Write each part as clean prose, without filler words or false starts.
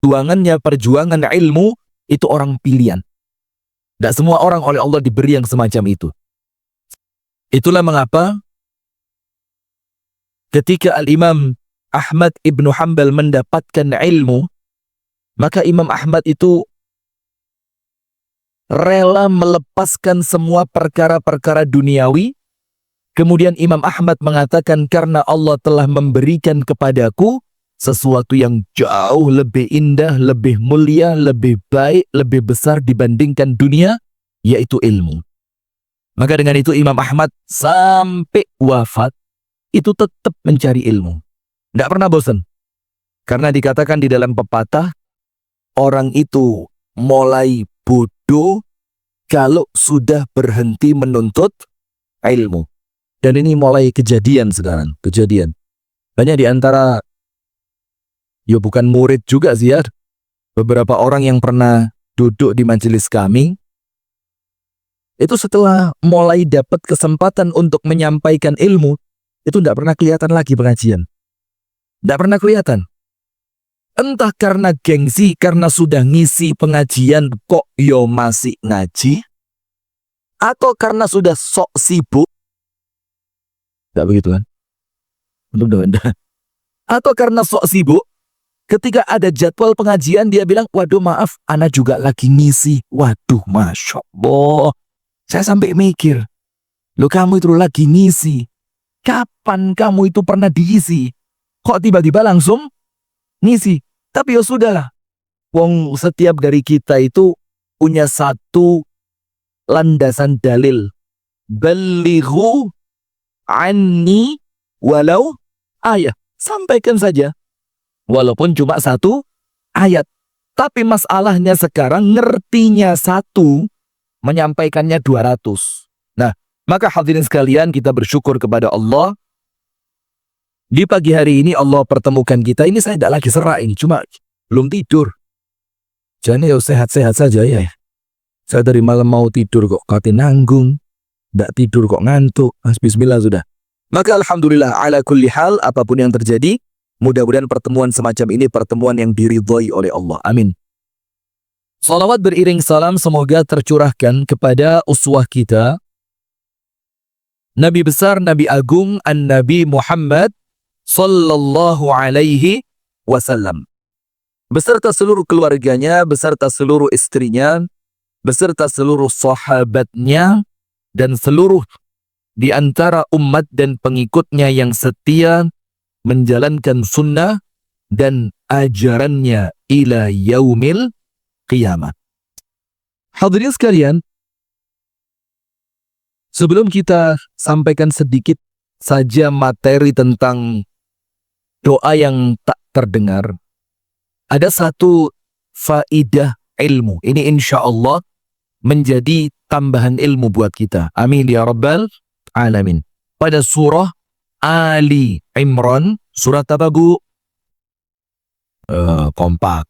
perjuangan ilmu itu orang pilihan. Tidak semua orang oleh Allah diberi yang semacam itu. Itulah mengapa ketika Al-Imam Ahmad ibnu Hanbal mendapatkan ilmu, maka Imam Ahmad itu rela melepaskan semua perkara-perkara duniawi. Kemudian Imam Ahmad mengatakan, karena Allah telah memberikan kepadaku sesuatu yang jauh lebih indah, lebih mulia, lebih baik, lebih besar dibandingkan dunia, yaitu ilmu. Maka dengan itu Imam Ahmad sampai wafat itu tetap mencari ilmu. Tidak pernah bosan. Karena dikatakan di dalam pepatah, orang itu mulai bodoh kalau sudah berhenti menuntut ilmu. Dan ini mulai kejadian sekarang, kejadian. Banyak di antara, ya bukan murid juga sih ya, beberapa orang yang pernah duduk di majelis kami, itu setelah mulai dapat kesempatan untuk menyampaikan ilmu, itu tidak pernah kelihatan lagi pengajian. Tidak pernah kelihatan. Entah karena gengsi, karena sudah ngisi pengajian kok yo masih ngaji, atau karena sudah sok sibuk. Tidak begitu kan? Atau karena sok sibuk, ketika ada jadwal pengajian dia bilang, waduh maaf, ana juga lagi ngisi. Waduh, Masya Allah. Saya sampai mikir, lo kamu itu lagi ngisi. Kapan kamu itu pernah diisi? Kok tiba-tiba langsung ngisi? Tapi ya sudahlah. Wong setiap dari kita itu punya satu landasan dalil. Balighu anni walau ayat. Sampaikan saja. Walaupun cuma satu ayat. Tapi masalahnya sekarang ngertinya satu, menyampaikannya 200. Nah, maka hadirin sekalian, kita bersyukur kepada Allah. Di pagi hari ini Allah pertemukan kita. Ini saya tidak lagi serak ini, cuma belum tidur. Jadi ya sehat-sehat saja ya. Saya dari malam mau tidur kok kate nanggung. Tidak tidur kok ngantuk. Bismillah sudah. Maka alhamdulillah ala kulli hal, apapun yang terjadi, mudah-mudahan pertemuan semacam ini pertemuan yang diridhoi oleh Allah. Amin. Salawat beriring salam semoga tercurahkan kepada uswah kita, Nabi besar, Nabi agung, An-Nabi Muhammad sallallahu alaihi wasallam. Beserta seluruh keluarganya, beserta seluruh istrinya, beserta seluruh sahabatnya, dan seluruh di antara umat dan pengikutnya yang setia menjalankan sunnah dan ajarannya ila yaumil qiyamah. Hadirin sekalian, sebelum kita sampaikan sedikit saja materi tentang doa yang tak terdengar, ada satu faidah ilmu. Ini insya Allah menjadi tambahan ilmu buat kita. Amin ya rabbal alamin. Pada surah Ali Imran, surat apa bu? Kompak.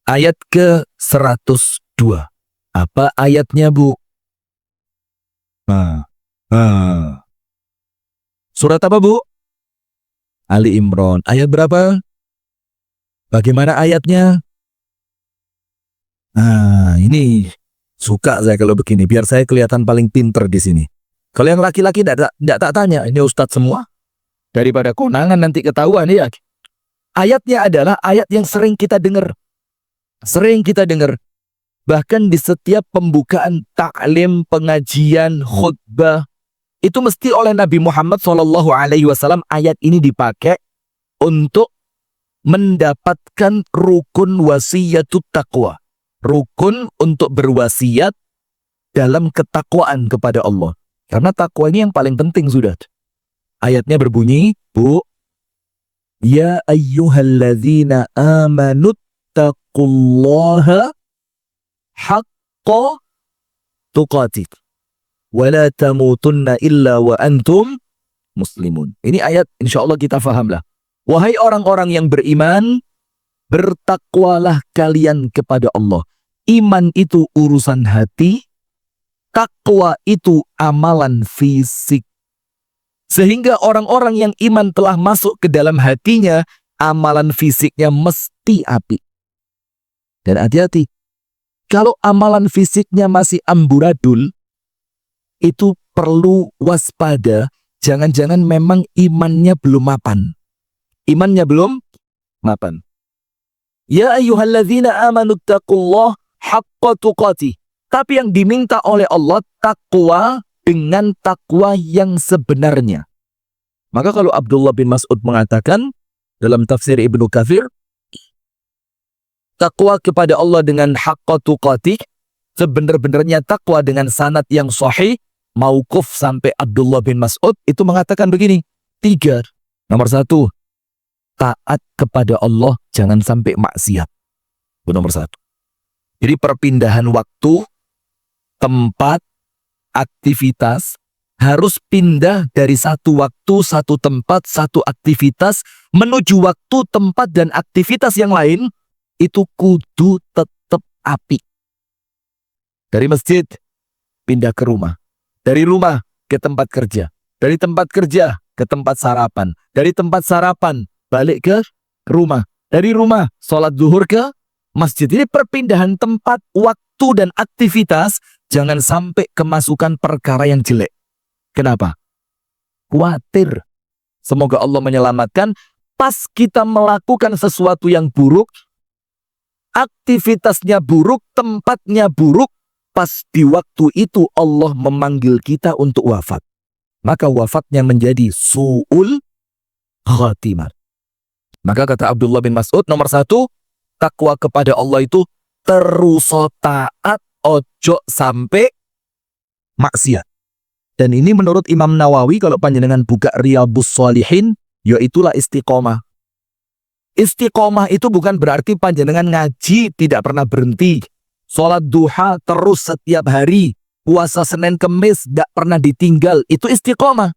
Ayat ke-102. Apa ayatnya bu? Surat apa bu? Ali Imran. Ayat berapa? Bagaimana ayatnya? Ini suka saya kalau begini, biar saya kelihatan paling pinter di sini. Kalau yang laki-laki tidak tak tanya, ini ustadz semua. Daripada konangan nanti ketahuan ya. Ayatnya adalah ayat yang sering kita dengar. Sering kita dengar. Bahkan di setiap pembukaan taklim, pengajian, khutbah, itu mesti oleh Nabi Muhammad SAW ayat ini dipakai untuk mendapatkan rukun wasiyatut taqwa. Rukun untuk berwasiat dalam ketakwaan kepada Allah. Karena takwa ini yang paling penting sudah. Ayatnya berbunyi, bu, ya ayyuhalladzina amanu taqullaha haqqa tuqatih wa la tamutunna illa wa antum muslimun. Ini ayat insya Allah kita fahamlah. Wahai orang-orang yang beriman, bertakwalah kalian kepada Allah. Iman itu urusan hati, takwa itu amalan fisik. Sehingga orang-orang yang iman telah masuk ke dalam hatinya, amalan fisiknya mesti apik. Dan hati-hati, kalau amalan fisiknya masih amburadul, itu perlu waspada. Jangan-jangan memang imannya belum mapan. Imannya belum mapan. Ya ayyuhalladzina amanu taqullah haqqa tuqatih. Tapi yang diminta oleh Allah takwa dengan takwa yang sebenarnya. Maka kalau Abdullah bin Mas'ud mengatakan dalam tafsir Ibnu Katsir, takwa kepada Allah dengan haqqa tuqatih, sebenar-benarnya takwa dengan sanad yang sahih, mauquf sampai Abdullah bin Mas'ud, itu mengatakan begini, 3. Nomor 1, taat kepada Allah, jangan sampai maksiat. Itu nomor 1. Jadi perpindahan waktu, tempat, aktivitas harus pindah dari satu waktu, satu tempat, satu aktivitas menuju waktu, tempat, dan aktivitas yang lain. Itu kudu tetap apik. Dari masjid pindah ke rumah, dari rumah ke tempat kerja, dari tempat kerja ke tempat sarapan, dari tempat sarapan balik ke rumah, dari rumah sholat zuhur ke masjid. Ini perpindahan tempat, waktu, dan aktivitas jangan sampai kemasukan perkara yang jelek. Kenapa? Khawatir semoga Allah menyelamatkan. Pas kita melakukan sesuatu yang buruk, aktivitasnya buruk, tempatnya buruk, pas di waktu itu Allah memanggil kita untuk wafat, maka wafatnya menjadi su'ul khatimah. Maka kata Abdullah bin Mas'ud, nomor 1, takwa kepada Allah itu terus taat, ojo sampai maksiat. Dan ini menurut Imam Nawawi, kalau panjenengan buka Riyadhus Shalihin, yaitulah istiqomah. Istiqomah itu bukan berarti panjenengan ngaji tidak pernah berhenti, sholat duha terus setiap hari, puasa Senin Kemis tidak pernah ditinggal, itu istiqomah.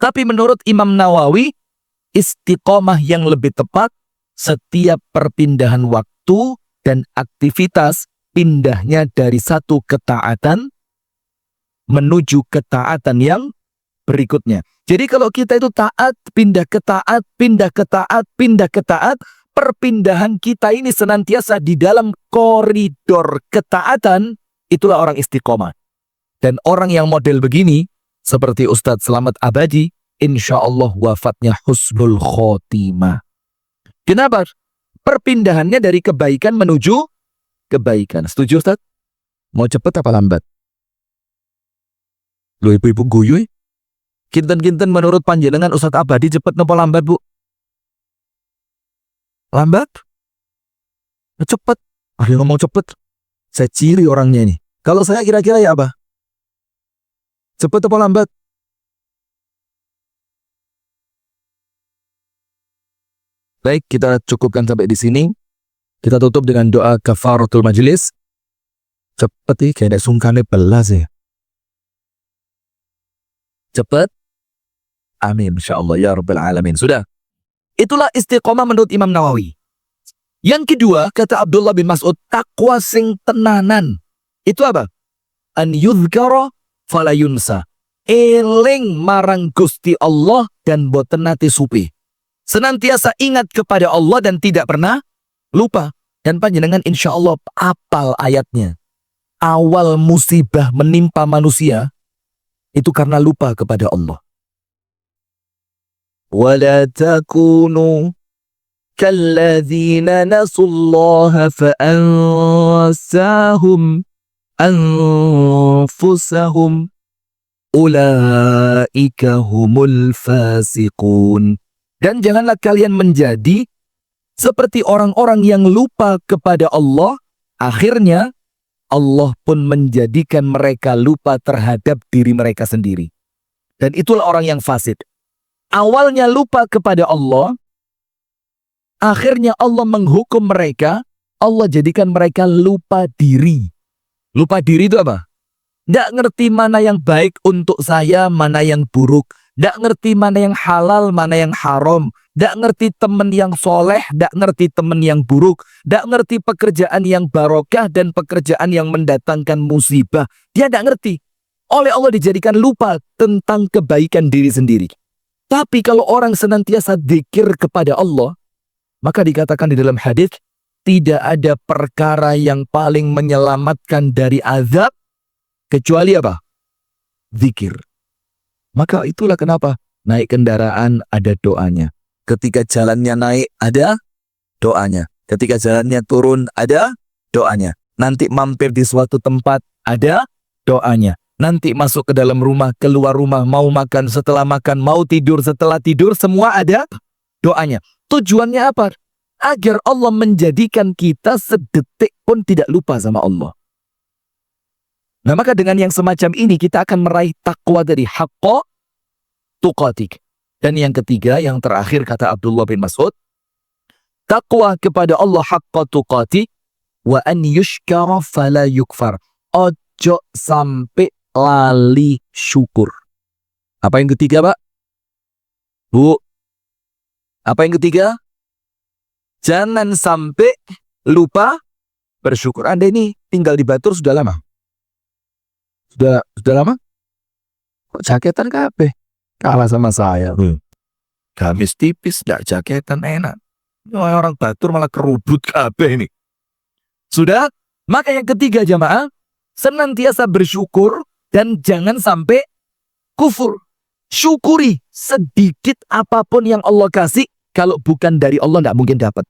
Tapi menurut Imam Nawawi, istiqomah yang lebih tepat, setiap perpindahan waktu dan aktivitas pindahnya dari satu ketaatan menuju ketaatan yang berikutnya. Jadi kalau kita itu taat, pindah ke taat, pindah ke taat, pindah ke taat, perpindahan kita ini senantiasa di dalam koridor ketaatan, itulah orang istiqomah. Dan orang yang model begini, seperti Ustadz Slamet Abadi, insya Allah wafatnya husnul khotimah. Kenapa? Perpindahannya dari kebaikan menuju kebaikan. Setuju Ustadz? Mau cepet apa lambat? Lu ibu-ibu guyu, kinten-kinten menurut panjenengan Ustadz Abadi cepet nopo lambat, Bu? Lambat? Cepet. Dia ngomong cepet. Saya ciri orangnya ini. Kalau saya kira-kira ya apa? Cepet atau lambat? Baik, kita cukupkan sampai di sini. Kita tutup dengan doa kafaratul majelis. Cepet nih, kayak ada sungkannya belas ya. Cepet. Amin, insyaallah ya rabbal alamin. Sudah. Itulah istiqomah menurut Imam Nawawi. Yang kedua, kata Abdullah bin Mas'ud, takwa sing tenanan. Itu apa? An yudhkara fala yunsa. Eling marang Gusti Allah dan boten nate supi. Senantiasa ingat kepada Allah dan tidak pernah lupa. Dan panjenengan insya Allah apal ayatnya. Awal musibah menimpa manusia itu karena lupa kepada Allah. وَلَا تَكُونُوا كَالَّذِينَ نَسُوا اللَّهَ فَأَنْسَاهُمْ أَنْفُسَهُمْ أُولَئِكَ هُمُ الْفَاسِقُونَ. Dan janganlah kalian menjadi seperti orang-orang yang lupa kepada Allah, akhirnya Allah pun menjadikan mereka lupa terhadap diri mereka sendiri. Dan itulah orang yang fasik. Awalnya lupa kepada Allah, akhirnya Allah menghukum mereka, Allah jadikan mereka lupa diri. Lupa diri itu apa? Tidak ngerti mana yang baik untuk saya, mana yang buruk. Tidak ngerti mana yang halal, mana yang haram. Tidak ngerti teman yang soleh, tidak ngerti teman yang buruk. Tidak ngerti pekerjaan yang barokah dan pekerjaan yang mendatangkan musibah. Dia tidak ngerti. Oleh Allah dijadikan lupa tentang kebaikan diri sendiri. Tapi kalau orang senantiasa dzikir kepada Allah, Maka dikatakan di dalam hadis, tidak ada perkara yang paling menyelamatkan dari azab kecuali apa? Zikir. Maka itulah kenapa naik kendaraan ada doanya. Ketika jalannya naik ada doanya. Ketika jalannya turun ada doanya. Nanti mampir di suatu tempat ada doanya. Nanti masuk ke dalam rumah, keluar rumah, mau makan, setelah makan, mau tidur, setelah tidur, semua ada doanya. Tujuannya apa? Agar Allah menjadikan kita sedetik pun tidak lupa sama Allah. Nah, maka dengan yang semacam ini kita akan meraih takwa dari haqqa tuqatik. Dan yang ketiga, yang terakhir kata Abdullah bin Mas'ud, takwa kepada Allah haqqa tuqatik wa an yushkara fala yukfar. Ojo sampai lali syukur. Apa yang ketiga, Pak? Bu, apa yang ketiga? Jangan sampai lupa bersyukur. Anda ini tinggal di Batur sudah lama? Sudah lama? Kok jaketan kabeh? Kalah sama saya. Gamis tipis, gak jaketan enak. Orang Batur malah kerudut kabeh ini. Sudah? Maka yang ketiga jamaah, senantiasa bersyukur dan jangan sampai kufur. Syukuri sedikit apapun yang Allah kasih. Kalau bukan dari Allah gak mungkin dapat.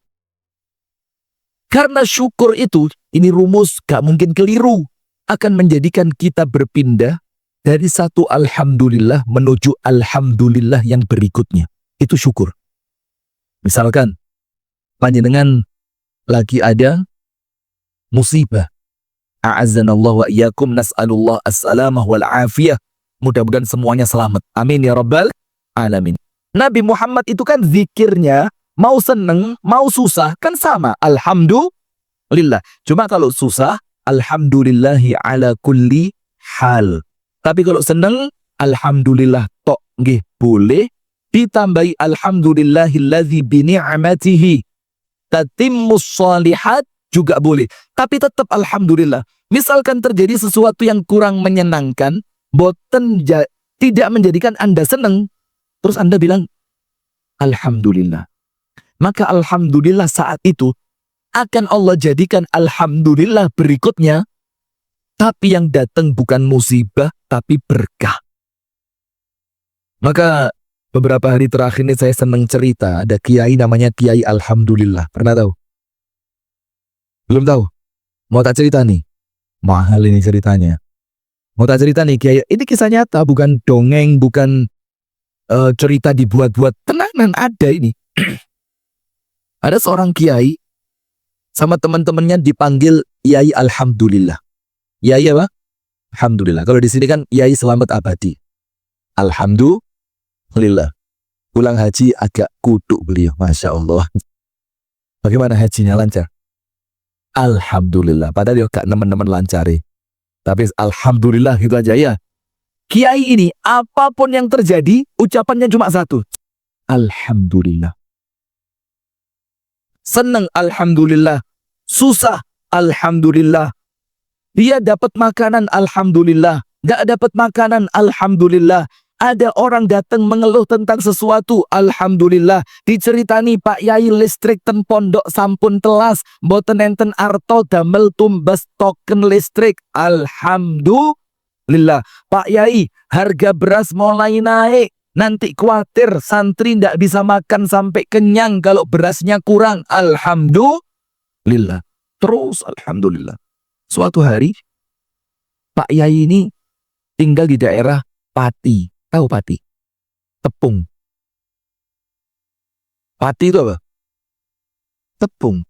Karena syukur itu, ini rumus gak mungkin keliru, akan menjadikan kita berpindah dari satu alhamdulillah menuju alhamdulillah yang berikutnya. Itu syukur. Misalkan, panjenengan lagi ada musibah. A'azzanallah wa iyyakum nas'alullah as-salamah wal afiyah. Mudah-mudahan semuanya selamat. Amin ya rabbal alamin. Nabi Muhammad itu kan zikirnya, mau seneng, mau susah, kan sama. Alhamdulillah. Cuma kalau susah, alhamdulillahi ala kulli hal. Tapi kalau seneng, alhamdulillah tok nggih boleh. Ditambahi alhamdulillahilladzi bini'amatihi tatimmus shalihat juga boleh. Tapi tetap alhamdulillah. Misalkan terjadi sesuatu yang kurang menyenangkan, tidak menjadikan Anda seneng, terus Anda bilang, alhamdulillah. Maka alhamdulillah saat itu akan Allah jadikan alhamdulillah berikutnya. Tapi yang datang bukan musibah, tapi berkah. Maka beberapa hari terakhir ini saya senang cerita. Ada kiai namanya Kiai Alhamdulillah. Pernah tahu? Belum tahu? Mau tak cerita nih? Mahal ini ceritanya. Mau tak cerita nih Kiai? Ini kisah nyata, bukan dongeng, bukan cerita dibuat-buat. Tenanan ada ini. Ada seorang kiai sama teman-temannya dipanggil Yai Alhamdulillah. Yai apa? Alhamdulillah. Kalau di sini kan Yai Selamat Abadi. Alhamdulillah. Pulang haji agak kutuk beliau. Masya Allah. Bagaimana hajinya, lancar? Alhamdulillah. Padahal dia gak nemen-nemen lancari. Tapi alhamdulillah gitu aja ya. Kiai ini, apapun yang terjadi, ucapannya cuma satu. Alhamdulillah. Senang, alhamdulillah. Susah, alhamdulillah. Dia dapat makanan, alhamdulillah. Gak dapat makanan, alhamdulillah. Ada orang datang mengeluh tentang sesuatu, alhamdulillah. Diceritani Pak Yai listrik ten pondok sampun telas, mboten enten arto damel tumbas token listrik, alhamdulillah. Pak Yai, harga beras mulai naik. Nanti khawatir santri ndak bisa makan sampai kenyang kalau berasnya kurang. Alhamdulillah. Terus alhamdulillah. Suatu hari Pak Yai ini tinggal di daerah Pati. Tahu Pati? Tepung. Pati itu apa? Tepung.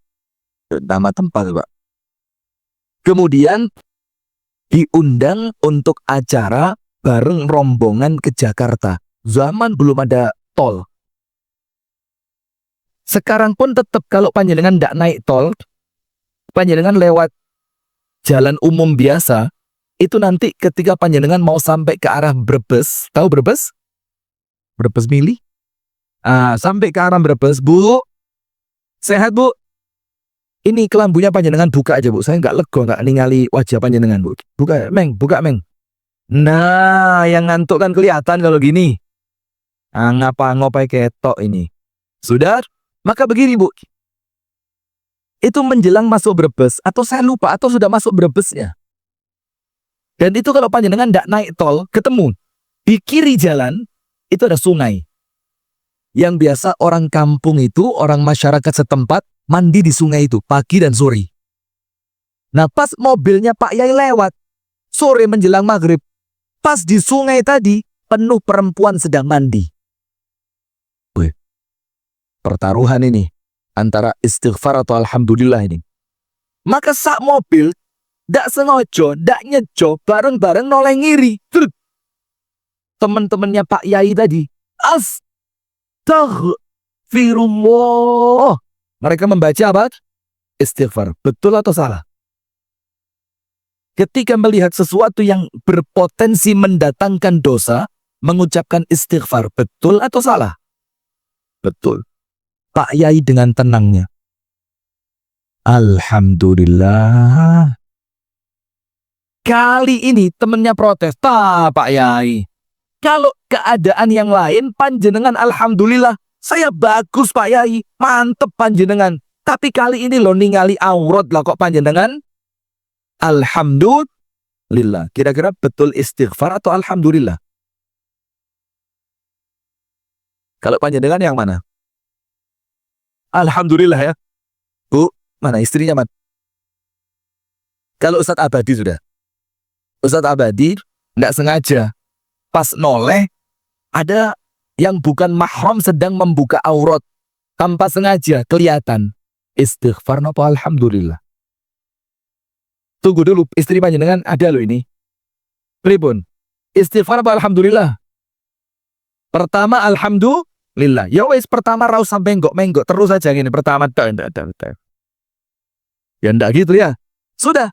Nama tempat, Pak. Kemudian diundang untuk acara bareng rombongan ke Jakarta. Zaman belum ada tol. Sekarang pun tetap kalau panjenengan tidak naik tol, panjenengan lewat jalan umum biasa, itu nanti ketika panjenengan mau sampai ke arah Brebes, tahu Brebes? Brebes Mili? Sampai ke arah Brebes, Bu, sehat Bu? Ini kelambunya panjenengan buka aja Bu, saya nggak lego nggak ningali wajah panjenengan Bu. Buka Meng. Nah, yang ngantuk kan kelihatan kalau gini. Ngapa ngopai ketok ini? Sudah? Maka begini Bu, Itu menjelang masuk Brebes, atau saya lupa, atau sudah masuk Brebesnya. Dan itu kalau panjenengan tidak naik tol, ketemu. Di kiri jalan, itu ada sungai. Yang biasa orang kampung itu, orang masyarakat setempat, mandi di sungai itu, pagi dan sore. Nah pas mobilnya Pak Yai lewat, sore menjelang maghrib, pas di sungai tadi, penuh perempuan sedang mandi. Wih, pertaruhan ini, antara istighfar atau alhamdulillah ini. Maka sak mobil, dak sengaja, dak nyejo, bareng-bareng noleh ngiri. Teman-temannya Pak Yai tadi, astagfirullah. Mereka membaca apa? Istighfar. Betul atau salah? Ketika melihat sesuatu yang berpotensi mendatangkan dosa, mengucapkan istighfar, betul atau salah? Betul. Pak Yai dengan tenangnya, alhamdulillah. Kali ini temennya protes, Pak Yai, kalau keadaan yang lain panjenengan alhamdulillah, saya bagus Pak Yai, mantep panjenengan. Tapi kali ini lo ningali aurat lah kok panjenengan alhamdulillah. Kira-kira betul istighfar atau alhamdulillah? Kalau panjenengan yang mana? Alhamdulillah ya. Bu, mana istrinya, Man? Kalau Ustadz Abadi sudah. Ustadz Abadi nggak sengaja. Pas noleh, ada yang bukan mahram sedang membuka aurat. Tanpa sengaja kelihatan. Istighfar apa alhamdulillah? Tunggu dulu, istri panjenengan ada loh ini. Pripun? Istighfar apa alhamdulillah? Pertama alhamdulillah. Ya wes pertama raus sampai menggok terus aja gini. Pertama ya ndak gitu ya. Sudah.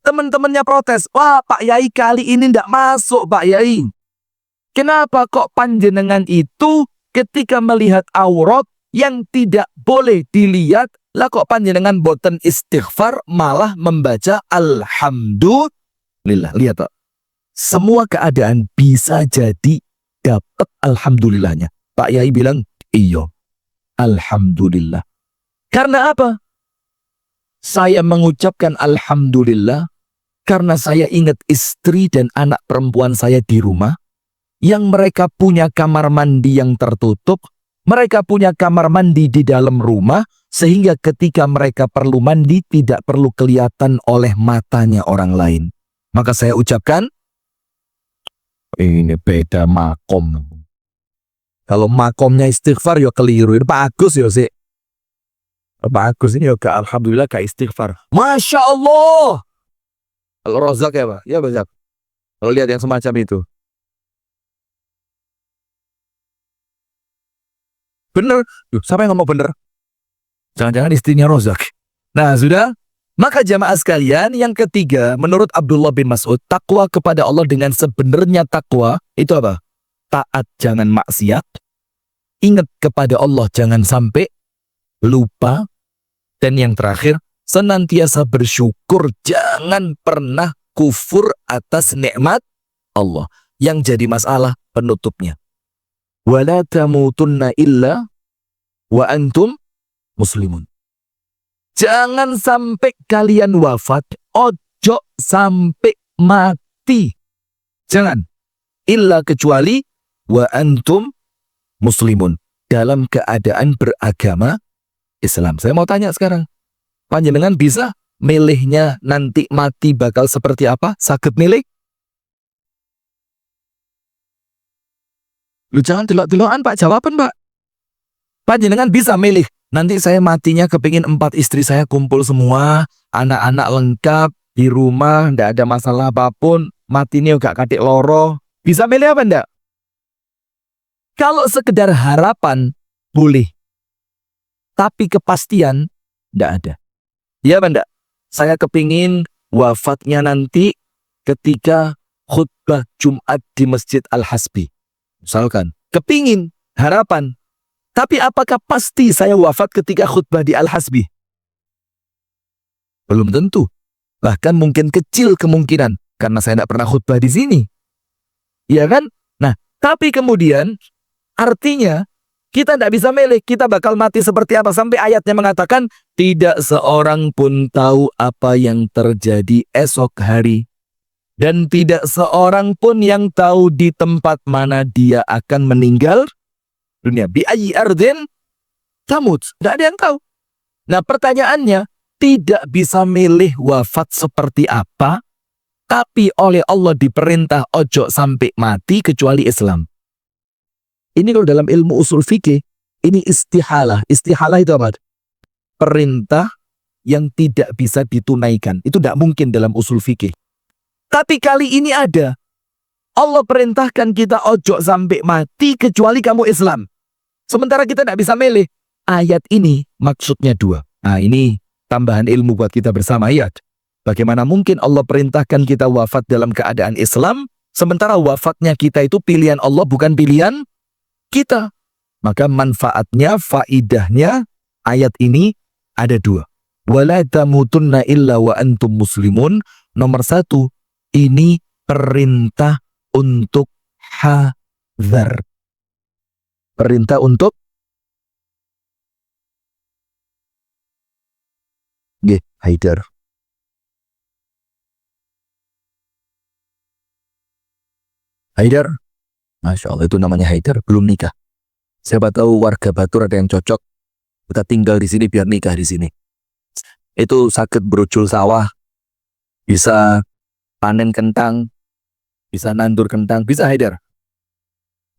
Teman-temannya protes. Wah, Pak Yai kali ini ndak masuk, Pak Yai. Kenapa kok panjenengan itu ketika melihat aurat yang tidak boleh dilihat, lah kok panjenengan boten istighfar malah membaca alhamdulillah. Lihat Pak. Semua keadaan bisa jadi dapat alhamdulillahnya. Pak Yai bilang, iya, alhamdulillah. Karena apa? Saya mengucapkan alhamdulillah karena saya ingat istri dan anak perempuan saya di rumah yang mereka punya kamar mandi yang tertutup, mereka punya kamar mandi di dalam rumah sehingga ketika mereka perlu mandi tidak perlu kelihatan oleh matanya orang lain. Maka saya ucapkan, ini beda makom. Kalau makomnya istighfar ya keliru. Ini bagus ya sih. Bagus ini ya alhamdulillah gak istighfar. Masya Allah. Kalau rozak ya Pak? Ya banyak. Kalau lihat yang semacam itu. Bener. Duh, siapa yang ngomong bener? Jangan-jangan istrinya rozak. Nah sudah. Maka jamaah sekalian, yang ketiga, menurut Abdullah bin Mas'ud, takwa kepada Allah dengan sebenarnya takwa, itu apa? Taat jangan maksiat, ingat kepada Allah jangan sampai lupa, dan yang terakhir, senantiasa bersyukur, jangan pernah kufur atas nikmat Allah. Yang jadi masalah penutupnya. Wala tamutunna illa wa antum muslimun. Jangan sampai kalian wafat, ojo sampai mati. Jangan. Illa kecuali wa antum muslimun. Dalam keadaan beragama Islam. Saya mau tanya sekarang. Panjenengan bisa milihnya nanti mati bakal seperti apa? Sakit milih? Lu jangan delok-delokan Pak, jawaban Pak. Panjenengan bisa milih. Nanti saya matinya kepingin 4 istri saya kumpul semua, anak-anak lengkap, di rumah, ndak ada masalah apapun, matinya gak katik loro. Bisa milih apa ndak? Kalau sekedar harapan, boleh. Tapi kepastian, ndak ada. Ya apa ndak? Saya kepingin wafatnya nanti ketika khutbah Jumat di Masjid Al-Hasbi. Misalkan, kepingin, harapan. Tapi apakah pasti saya wafat ketika khutbah di Al-Hasbi? Belum tentu. Bahkan mungkin kecil kemungkinan. Karena saya tidak pernah khutbah di sini. Ya kan? Nah, tapi kemudian artinya Kita tidak bisa milih, kita bakal mati seperti apa. Sampai ayatnya mengatakan, tidak seorang pun tahu apa yang terjadi esok hari. Dan tidak seorang pun yang tahu di tempat mana dia akan meninggal dunia. Bi'ayyi ardin tamut. Tidak ada yang tahu. Nah pertanyaannya, tidak bisa milih wafat seperti apa, tapi oleh Allah diperintah ojo sampai mati kecuali Islam. Ini kalau dalam ilmu usul fikih, ini istihalah. Istihalah itu apa? Perintah yang tidak bisa ditunaikan. Itu tidak mungkin dalam usul fikih. Tapi kali ini ada. Allah perintahkan kita ojo sampai mati kecuali kamu Islam. Sementara kita tidak bisa milih. Ayat ini maksudnya dua. Nah ini tambahan ilmu buat kita bersama ayat. Bagaimana mungkin Allah perintahkan kita wafat dalam keadaan Islam, sementara wafatnya kita itu pilihan Allah bukan pilihan kita. Maka manfaatnya, faidahnya ayat ini ada dua. Wala tamutunna illa wa antum muslimun. Nomor satu, ini perintah untuk hadar. Perintah untuk Haidar. Haidar. Masya Allah, itu namanya Haidar, belum nikah. Siapa tahu warga Batur ada yang cocok, kita tinggal di sini biar nikah di sini. Itu sakit berujul sawah, bisa panen kentang, bisa nandur kentang, bisa Haidar.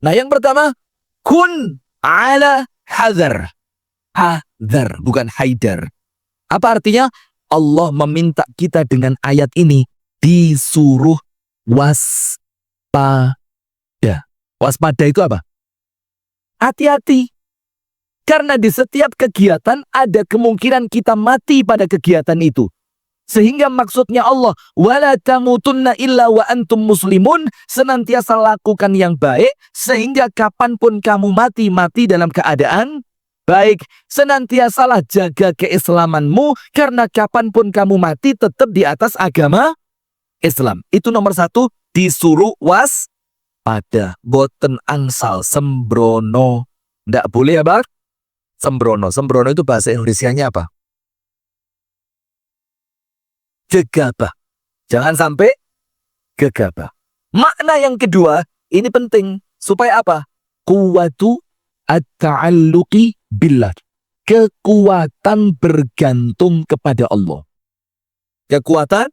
Nah yang pertama, kun ala hadar. Hadar, bukan Haidar. Apa artinya? Allah meminta kita dengan ayat ini disuruh waspada. Waspada itu apa? Hati-hati. Karena di setiap kegiatan ada kemungkinan kita mati pada kegiatan itu. Sehingga maksudnya Allah, wala tamutunna illa wa antum muslimun, senantiasa lakukan yang baik sehingga kapanpun kamu mati dalam keadaan baik. Senantiasalah jaga keislamanmu karena kapanpun kamu mati tetap di atas agama Islam. Itu nomor satu, disuruh waspada. Boten angsal sembrono. Ndak boleh ya Bang? Sembrono. Sembrono itu bahasa Indonesianya apa? Gegabah. Jangan sampai gegabah. Makna yang kedua, ini penting. Supaya apa? Kuwatu at-ta'alluqi billah. Kekuatan bergantung kepada Allah. Kekuatan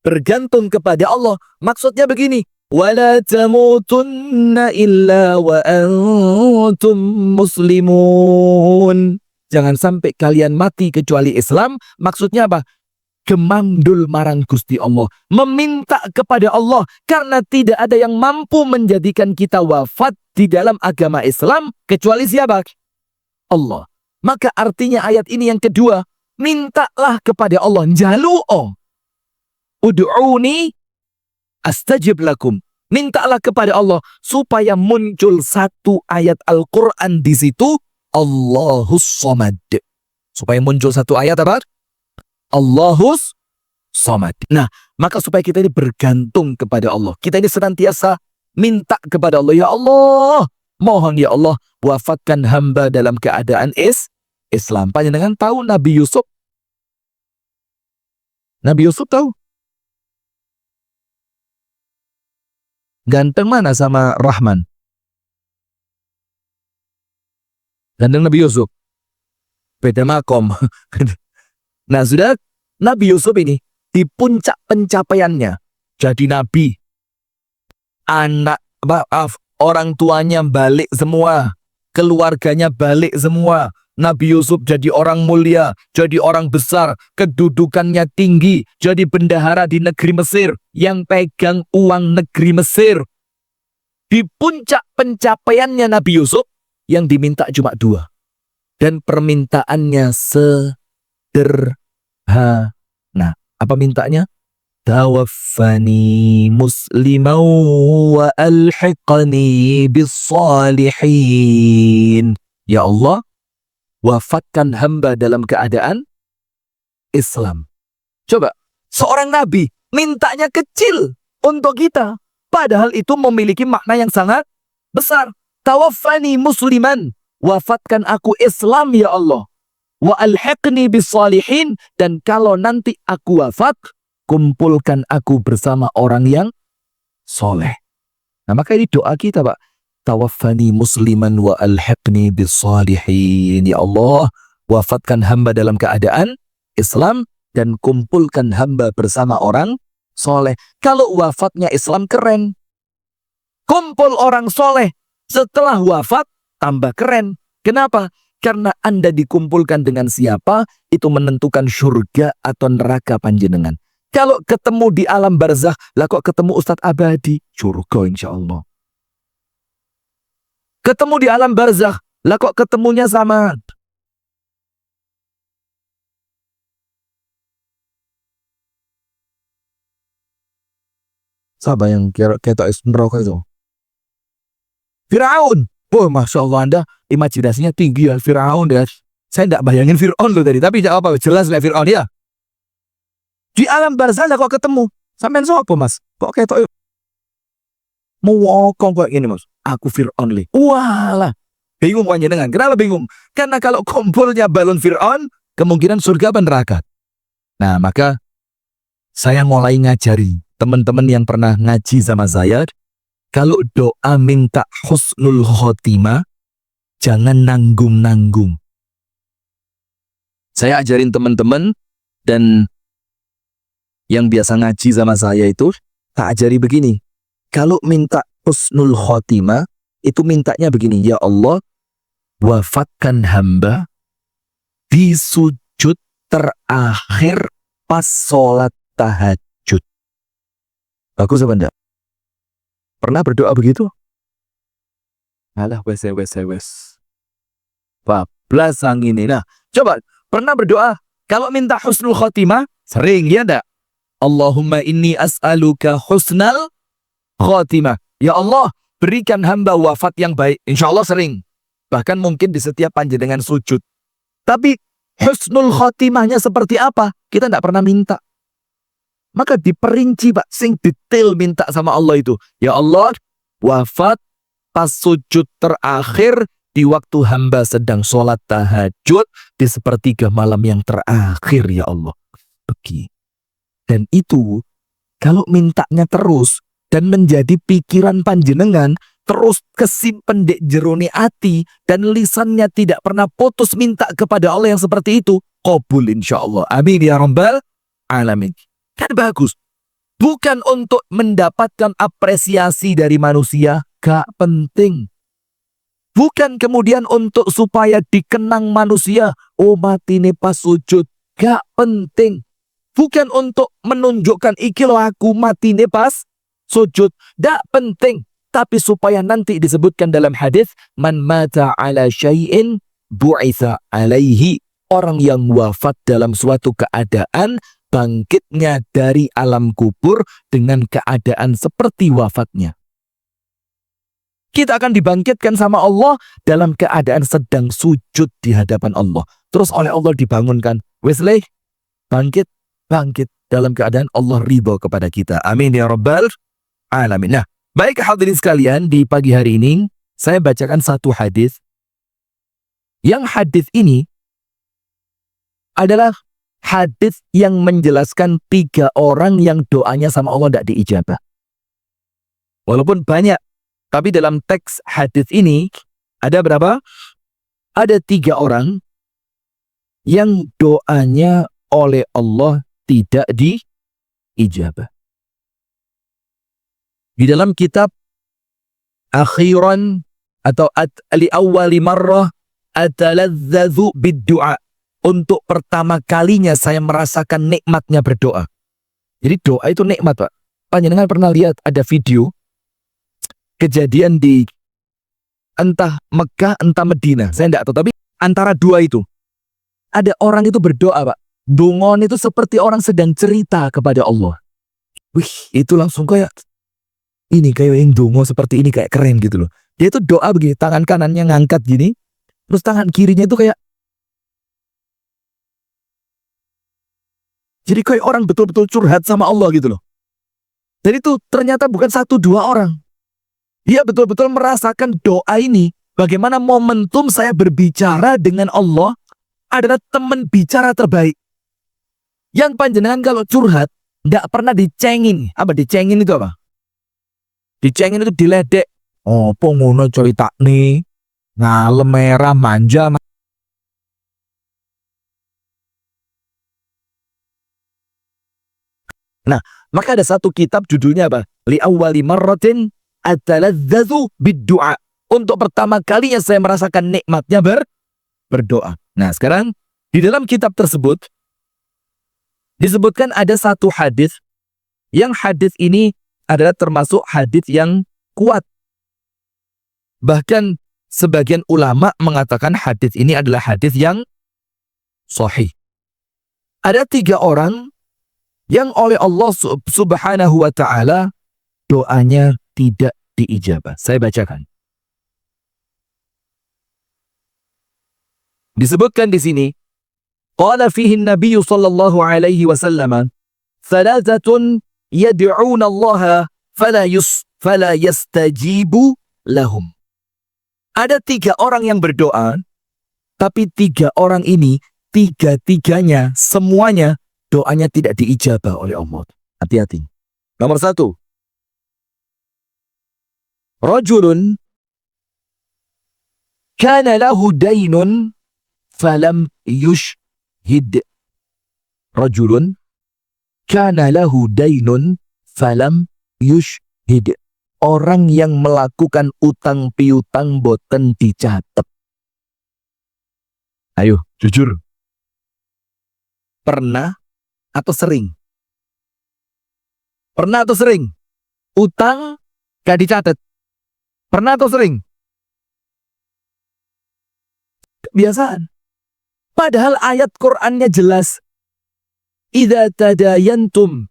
bergantung kepada Allah. Maksudnya begini. Wala tamutunna illa wa antum muslimun. Jangan sampai kalian mati kecuali Islam. Maksudnya apa? Gemandul marang Gusti Allah. Meminta kepada Allah. Karena tidak ada yang mampu menjadikan kita wafat di dalam agama Islam. Kecuali siapa? Allah. Maka artinya ayat ini yang kedua. Mintalah kepada Allah. Jalu'o. Ud'uni astajib lakum. Mintalah kepada Allah supaya muncul satu ayat Al-Quran di situ. Allahus Somad. Supaya muncul satu ayat apa? Allahus Somad. Nah, maka supaya kita ini bergantung kepada Allah. Kita ini senantiasa minta kepada Allah. Ya Allah, mohon ya Allah, wafatkan hamba dalam keadaan Islam. Panjenengan tahu Nabi Yusuf? Nabi Yusuf tahu? Ganteng mana sama Rahman? Ganteng Nabi Yusuf. Beda makom. Nah sudah, Nabi Yusuf ini di puncak pencapaiannya jadi nabi. Orang tuanya balik semua. Keluarganya balik semua. Nabi Yusuf jadi orang mulia, jadi orang besar, kedudukannya tinggi, jadi bendahara di negeri Mesir, yang pegang uang negeri Mesir. Di puncak pencapaiannya Nabi Yusuf, yang diminta cuma dua. Dan permintaannya sederhana. Apa mintanya? Tawaffani muslimau wa alhiqani bissalihin. Ya Allah, wafatkan hamba dalam keadaan Islam. Coba, seorang nabi mintanya kecil untuk kita. Padahal itu memiliki makna yang sangat besar. Tawaffani musliman. wafatkan aku Islam ya Allah. Wa alhiqni bisalihin, dan kalau nanti aku wafat, kumpulkan aku bersama orang yang soleh. Nah, maka ini doa kita, Pak. Tawaffani musliman wa alhiqni bisalihin. Ya Allah, wafatkan hamba dalam keadaan Islam dan kumpulkan hamba bersama orang soleh. Kalau wafatnya Islam keren. Kumpul orang soleh setelah wafat tambah keren. Kenapa? Karena Anda dikumpulkan dengan siapa, itu menentukan surga atau neraka panjenengan. Kalau ketemu di alam barzakh, lah kok ketemu Ustadz Abadi? Surga insya Allah. Ketemu di alam barzakh, lah kok ketemunya sama siapa yang kira-kira neraka itu? Firaun. Oh, Masya Allah, Anda imajinasinya tinggi ya, Firaun ya. Saya tidak bayangin Firaun loh tadi, tapi apa jelas lah Firaun ya. Di alam barzakh kok ketemu. Sampean sapa, Mas? Kok ketok mau wokong kok gini, Mas? Aku Firaun li. Walah. Bingung panjenengan. Kenapa bingung? Karena kalau kumpulnya balon Firaun, kemungkinan surga apa neraka. Nah, maka saya mulai ngajari teman-teman yang pernah ngaji sama saya, kalau doa minta husnul khotimah, jangan nanggung-nanggung. Saya ajarin teman-teman, dan yang biasa ngaji sama saya itu, tak ajari begini. Kalau minta husnul khotimah, itu mintanya begini. Ya Allah, wafatkan hamba di sujud terakhir pas sholat tahajud. Bagus apa enggak? Pernah berdoa begitu? Alah, wes. Bablas sang ini. Nah, coba pernah berdoa kalau minta husnul khotimah, sering ya enggak? Allahumma inni as'aluka husnal khotimah. Ya Allah, berikan hamba wafat yang baik. Insya Allah sering. Bahkan mungkin di setiap panjenengan sujud. Tapi husnul khotimahnya seperti apa? Kita tidak pernah minta. Maka diperinci, Pak, sing detail minta sama Allah itu. Ya Allah, wafat pas sujud terakhir di waktu hamba sedang sholat tahajud di sepertiga malam yang terakhir, ya Allah. Begitu. Dan itu kalau mintanya terus dan menjadi pikiran panjenengan, terus kesimpen dek jerone ati, dan lisannya tidak pernah putus minta kepada Allah yang seperti itu, qabul insya Allah. Amin ya rabbal alamin. Kan bagus. Bukan untuk mendapatkan apresiasi dari manusia, gak penting. Bukan kemudian untuk supaya dikenang manusia, oh mati nih pas sujud, gak penting. Bukan untuk menunjukkan iki lo aku mati nih pas sujud, gak penting. Tapi supaya nanti disebutkan dalam hadis, man mata ala syai'in bu'itha alaihi. Orang yang wafat dalam suatu keadaan, bangkitnya dari alam kubur dengan keadaan seperti wafatnya. Kita akan dibangkitkan sama Allah dalam keadaan sedang sujud di hadapan Allah. Terus oleh Allah dibangunkan. Wesley, bangkit dalam keadaan Allah ridho kepada kita. Amin ya rabbal alamin. Nah, baik hadirin sekalian, di pagi hari ini saya bacakan satu hadis. Yang hadis ini adalah hadis yang menjelaskan 3 orang yang doanya sama Allah tidak diijabah. Walaupun banyak, tapi dalam teks hadis ini ada berapa? Ada 3 orang yang doanya oleh Allah tidak diijabah. Di dalam kitab akhiran atau li awwali marrah ataladzadzu bid-du'a. Untuk pertama kalinya saya merasakan nikmatnya berdoa. Jadi doa itu nikmat, Pak. Panjenengan pernah lihat ada video kejadian di entah Mekah, entah Medina. Saya tidak tahu, tapi antara dua itu. Ada orang itu berdoa, Pak. Dongon itu seperti orang sedang cerita kepada Allah. Wih, itu langsung kayak yang dongo seperti ini kayak keren gitu loh. Dia itu doa begini, tangan kanannya ngangkat gini, terus tangan kirinya itu kayak, jadi kayak orang betul-betul curhat sama Allah gitu loh. Dan itu ternyata bukan 1-2 orang. Dia betul-betul merasakan doa ini Bagaimana momentum saya berbicara dengan Allah adalah teman bicara terbaik. Yang panjenengan kalau curhat, nggak pernah dicengin. Apa dicengin itu apa? Dicengin itu diledek. Oh, pengono cerita nih. Ngalem merah manja. Nah, maka ada satu kitab judulnya apa? Li awwali marratin ataladzadzu bid-du'a. Untuk pertama kalinya saya merasakan nikmatnya berdoa. Nah, sekarang di dalam kitab tersebut disebutkan ada satu hadis yang hadis ini adalah termasuk hadis yang kuat. Bahkan sebagian ulama mengatakan hadis ini adalah hadis yang sahih. Ada 3 orang yang oleh Allah Subhanahu wa taala doanya tidak diijabah. Saya bacakan. Disebutkan di sini, qala fihi an-nabiy sallallahu alaihi wasallam, thalathatun yad'una Allah fala yastajibu lahum. Ada 3 orang yang berdoa, tapi 3 orang ini, 3-tiganya, semuanya doanya tidak diijabah oleh Allah. Hati-hati. Nomor 1. Rajulun kana lahu daynun falam yushhid. Rajulun kana lahu daynun falam yushhid. Orang yang melakukan utang piutang boten dicatat. Ayo, jujur. Pernah atau sering? Pernah atau sering? Utang gak dicatat. Pernah atau sering? Kebiasaan. Padahal ayat Qur'annya jelas. Idza tadayantum.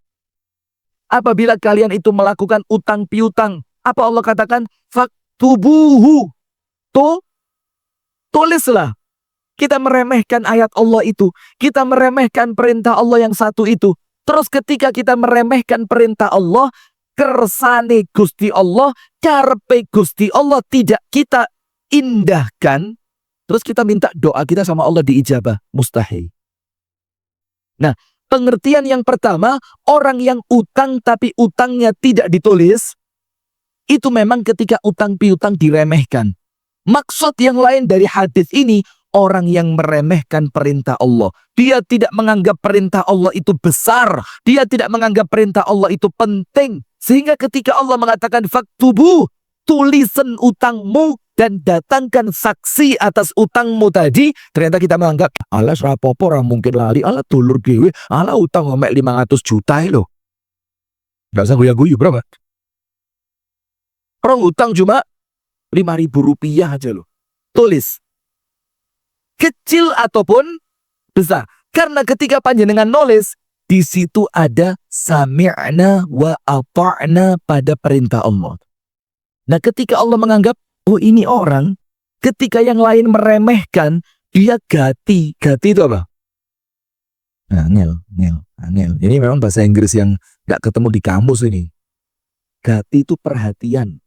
Apabila kalian itu melakukan utang piutang, apa Allah katakan? Faktubuhu. Tulislah. Kita meremehkan ayat Allah itu. Kita meremehkan perintah Allah yang satu itu. Terus ketika kita meremehkan perintah Allah, kersane Gusti Allah, karepe Gusti Allah tidak kita indahkan. Terus kita minta doa kita sama Allah diijabah. Mustahil. Nah, pengertian yang pertama, orang yang utang tapi utangnya tidak ditulis, itu memang ketika utang piutang diremehkan. Maksud yang lain dari hadis ini, orang yang meremehkan perintah Allah. Dia tidak menganggap perintah Allah itu besar. Dia tidak menganggap perintah Allah itu penting. Sehingga ketika Allah mengatakan faktubu, tulisan utangmu dan datangkan saksi atas utangmu tadi, ternyata kita menganggap alah rapopo orang mungkin lari, alah dulur dewe, alah utang omek 500 juta loh. Gak usah guyu-guyu berapa? Orang utang cuma 5.000 rupiah aja loh. Tulis. Kecil ataupun besar. Karena ketika panjenengan nulis, di situ ada sami'na wa ata'na pada perintah Allah. Nah, ketika Allah menganggap, oh ini orang, ketika yang lain meremehkan, dia gati. Gati itu apa? Angel. Ini memang bahasa Inggris yang gak ketemu di kamus ini. Gati itu perhatian.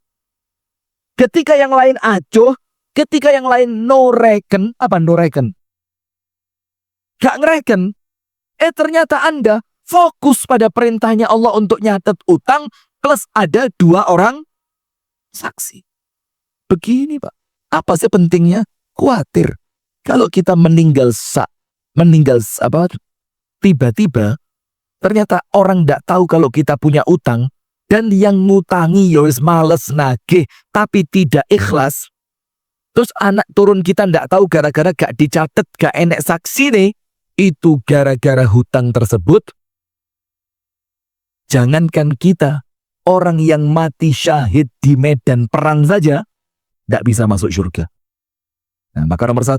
Ketika yang lain acuh, ketika yang lain no reckon, apa no reckon? Gak ngereken. Ternyata Anda fokus pada perintahnya Allah untuk nyatet utang, plus ada 2 orang saksi. Begini Pak, apa sih pentingnya? Khawatir kalau kita meninggal tiba-tiba ternyata orang tidak tahu kalau kita punya utang, dan yang ngutangi yowis males nagih tapi tidak ikhlas, terus anak turun kita tidak tahu gara-gara gak dicatat, gak enek saksi nih, itu gara-gara hutang tersebut. Jangankan kita, orang yang mati syahid di medan perang saja tidak bisa masuk surga. Nah, maka nomor 1,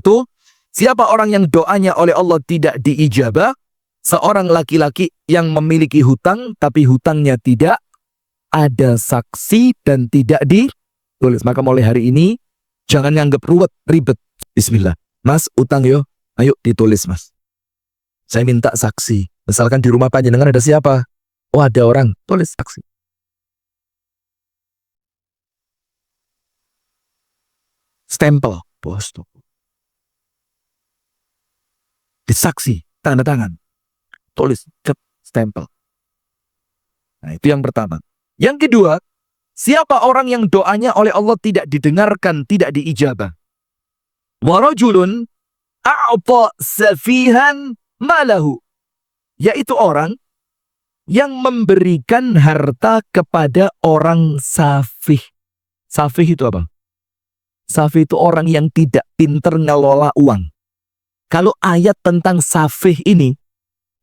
siapa orang yang doanya oleh Allah tidak diijabah? Seorang laki-laki yang memiliki hutang, tapi hutangnya tidak ada saksi dan tidak ditulis. Maka mulai hari ini, jangan nganggap ribet. Bismillah. Mas, utang yo. Ayo ditulis mas. Saya minta saksi. Misalkan di rumah panjenengan ada siapa? Oh ada orang. Tulis saksi. stempel, bos. Disaksi, tanda tangan. Tulis, stempel. Nah, itu yang pertama. Yang kedua, siapa orang yang doanya oleh Allah tidak didengarkan, tidak diijabah? Wa rajulun a'ta safihan malahu. Yaitu orang yang memberikan harta kepada orang safih. Safih itu apa? Safih itu orang yang tidak pinter ngelola uang. Kalau ayat tentang safih ini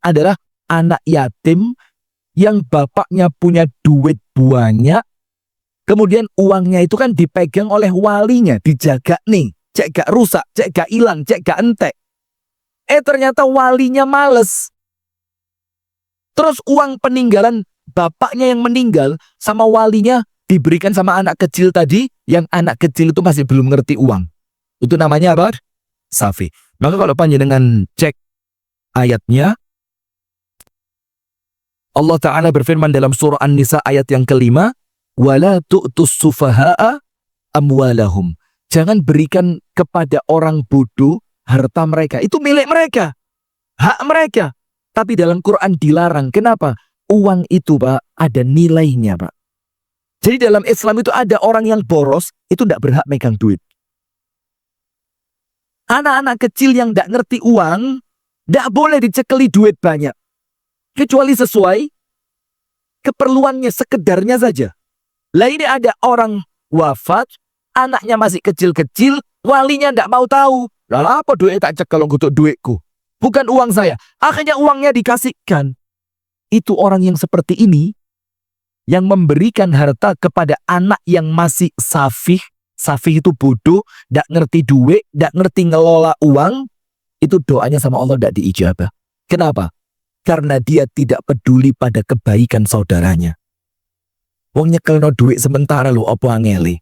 adalah anak yatim yang bapaknya punya duit banyak, kemudian uangnya itu kan dipegang oleh walinya, dijaga nih, cek gak rusak, cek gak hilang, cek gak entek. Ternyata walinya males. Terus uang peninggalan bapaknya yang meninggal sama walinya diberikan sama anak kecil tadi, yang anak kecil itu masih belum ngerti uang. Itu namanya apa? Safi. Maka kalau panjenengan cek ayatnya, Allah Ta'ala berfirman dalam surah An-Nisa ayat yang kelima, وَلَا تُؤْتُوا السُّفَهَاءَ أَمْوَالَهُمْ. Jangan berikan kepada orang bodoh harta mereka. Itu milik mereka. Hak mereka. Tapi dalam Quran dilarang. Kenapa? Uang itu, Pak, ada nilainya, Pak. Jadi dalam Islam itu ada orang yang boros, itu tidak berhak megang duit. Anak-anak kecil yang tidak ngerti uang, tidak boleh dicekeli duit banyak. Kecuali sesuai keperluannya, sekedarnya saja. Lah ini ada orang wafat, anaknya masih kecil-kecil, walinya tidak mau tahu. Lah apa duit tak cekel untuk duitku? Bukan uang saya. Akhirnya uangnya dikasihkan. Itu orang yang seperti ini, yang memberikan harta kepada anak yang masih safih. Safih itu bodoh, tidak ngerti duit, tidak ngerti ngelola uang. Itu doanya sama Allah tidak diijabah. Kenapa? Karena dia tidak peduli pada kebaikan saudaranya. Wong nyekelno duit sementara lo apa angeli.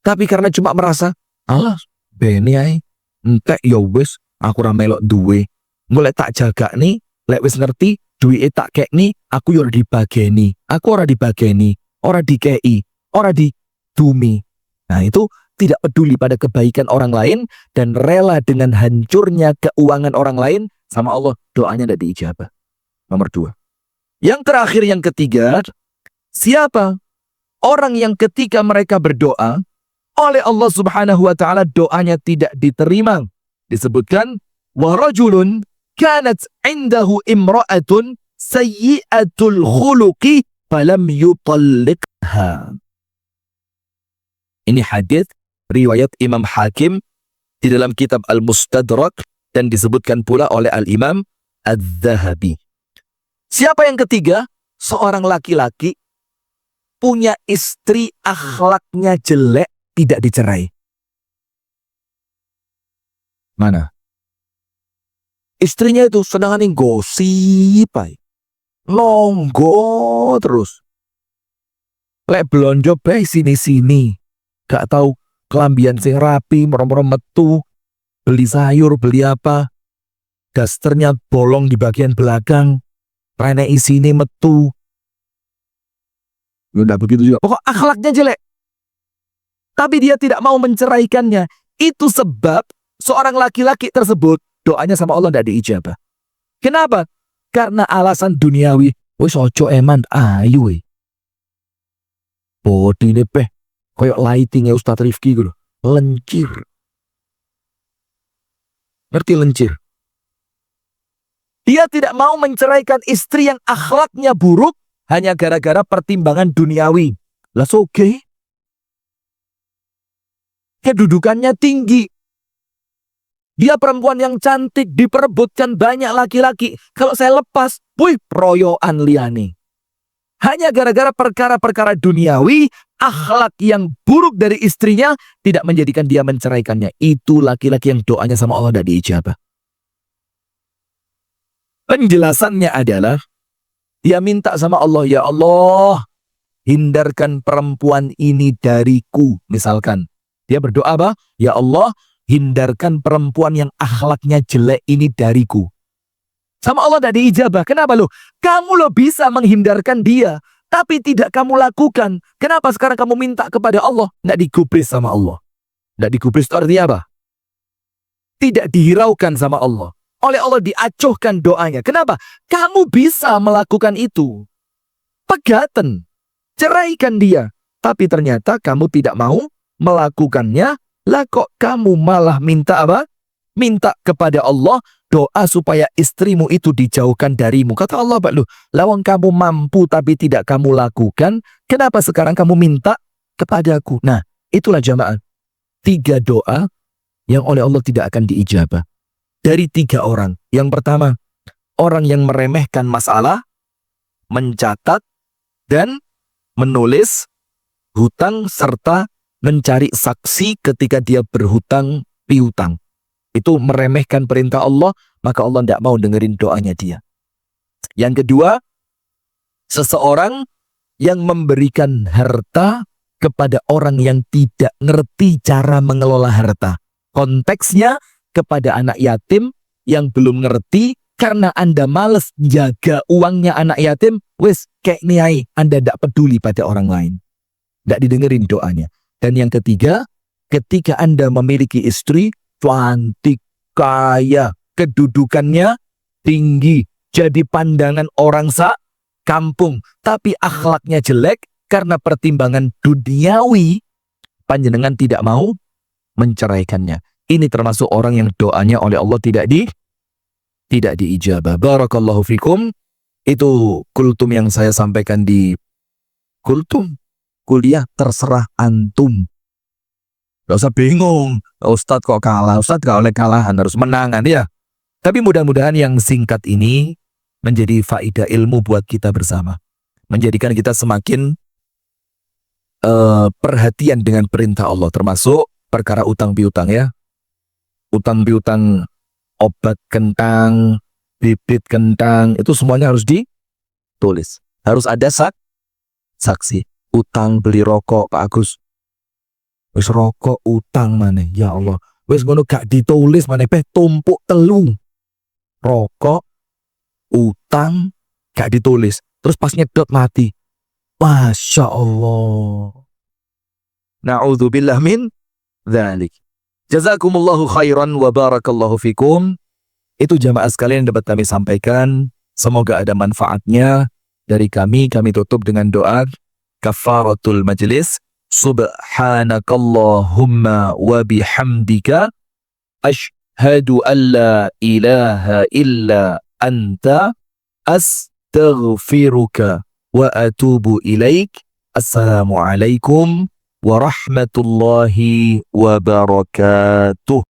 Tapi karena cuma merasa, alah, bene ae, entek ya wis, aku ra melok duwe. Mulai tak jaga nih, lek wis ngerti, duit tak kek nih, aku yo ora dibageni. Aku ora dibageni, ora dikei, ora didumi. Nah itu tidak peduli pada kebaikan orang lain dan rela dengan hancurnya keuangan orang lain, sama Allah doanya tidak diijabah. Nomor 2. Yang terakhir, yang ketiga, siapa orang yang ketika mereka berdoa oleh Allah Subhanahu wa taala doanya tidak diterima? Disebutkan wa rajulun kanat indahu imra'atun sayyi'atul khuluqi falam yutalliqha. Ini hadis riwayat Imam Hakim di dalam kitab Al-Mustadrak dan disebutkan pula oleh Al-Imam Adz-Dzahabi. Siapa yang ketiga? Seorang laki-laki punya istri akhlaknya jelek, tidak dicerai. Mana? Istrinya itu sedangkan gosip, nonggo terus. Lek blonjo bae sini-sini. Gak tahu kelambian sing rapi, moro-moro metu, beli sayur, beli apa. Dasternya bolong di bagian belakang. Rene isine metu. Udah begitu juga. Pokok akhlaknya jelek. Tapi dia tidak mau menceraikannya. Itu sebab seorang laki-laki tersebut doanya sama Allah tidak diijabah. Kenapa? Karena alasan duniawi. Wis ojo eman ayu we. Bodine peh koyok lightingnya Ustadz Rifki gitu. Lencir. Ngerti lencir? Dia tidak mau menceraikan istri yang akhlaknya buruk hanya gara-gara pertimbangan duniawi. Lah oke. Kedudukannya tinggi. Dia perempuan yang cantik, diperebutkan banyak laki-laki. Kalau saya lepas, wih, royoan liane. Hanya gara-gara perkara-perkara duniawi, akhlak yang buruk dari istrinya tidak menjadikan dia menceraikannya. Itu laki-laki yang doanya sama Allah tidak diijabah. Penjelasannya adalah, dia minta sama Allah, ya Allah, hindarkan perempuan ini dariku. Misalkan, dia berdoa apa? Ya Allah, hindarkan perempuan yang akhlaknya jelek ini dariku. Sama Allah tidak diijabah. Kenapa lo? Kamu lo bisa menghindarkan dia, tapi tidak kamu lakukan. Kenapa sekarang kamu minta kepada Allah? Nggak digubris sama Allah. Tidak digubris itu artinya apa? Tidak dihiraukan sama Allah. Oleh Allah diacuhkan doanya. Kenapa? Kamu bisa melakukan itu. Pegatan. Ceraikan dia. Tapi ternyata kamu tidak mau melakukannya. Lah kok kamu malah minta apa? Minta kepada Allah doa supaya istrimu itu dijauhkan darimu. Kata Allah, Pak Lu, lawang kamu mampu tapi tidak kamu lakukan, kenapa sekarang kamu minta kepadaku? Nah, itulah jamaah. 3 doa yang oleh Allah tidak akan diijabah. Dari 3 orang. Yang pertama, orang yang meremehkan masalah, mencatat, dan menulis hutang serta mencari saksi ketika dia berhutang piutang. Itu meremehkan perintah Allah, maka Allah tidak mau dengerin doanya dia. Yang kedua, seseorang yang memberikan harta kepada orang yang tidak ngerti cara mengelola harta. Konteksnya kepada anak yatim yang belum ngerti, karena Anda males jaga uangnya anak yatim, wes kayak niai, Anda tidak peduli pada orang lain. Tidak didengerin doanya. Dan yang ketiga, ketika Anda memiliki istri, cantik, kaya, kedudukannya tinggi, jadi pandangan orang kampung, tapi akhlaknya jelek karena pertimbangan duniawi, panjenengan tidak mau menceraikannya. Ini termasuk orang yang doanya oleh Allah tidak diijabah. Barakallahu fikum. Itu kultum yang saya sampaikan di kultum kuliah terserah antum. Gak usah bingung, Ustadz kok kalah, Ustadz gak oleh kalahan, harus menangan ya. Tapi mudah-mudahan yang singkat ini menjadi faedah ilmu buat kita bersama. Menjadikan kita semakin perhatian dengan perintah Allah, termasuk perkara utang piutang ya. Utang piutang obat kentang, bibit kentang, itu semuanya harus ditulis. Harus ada saksi. Utang beli rokok Pak Agus. Wis rokok utang mana? Ya Allah. Wis ngono gak ditulis mana tumpuk telu. Rokok utang gak ditulis. Terus pas nyedot mati. Masya Allah. Na'udzubillah min dzalik. Jazakumullahu khairan wa barakallahu fikum. Itu jamaah sekalian yang dapat kami sampaikan. Semoga ada manfaatnya dari kami. Kami tutup dengan doa kafaratul majlis. Subhanakallahumma wa bihamdika ashhadu an la ilaha illa anta astaghfiruka wa atubu ilaik. Assalamualaikum warahmatullahi wabarakatuh.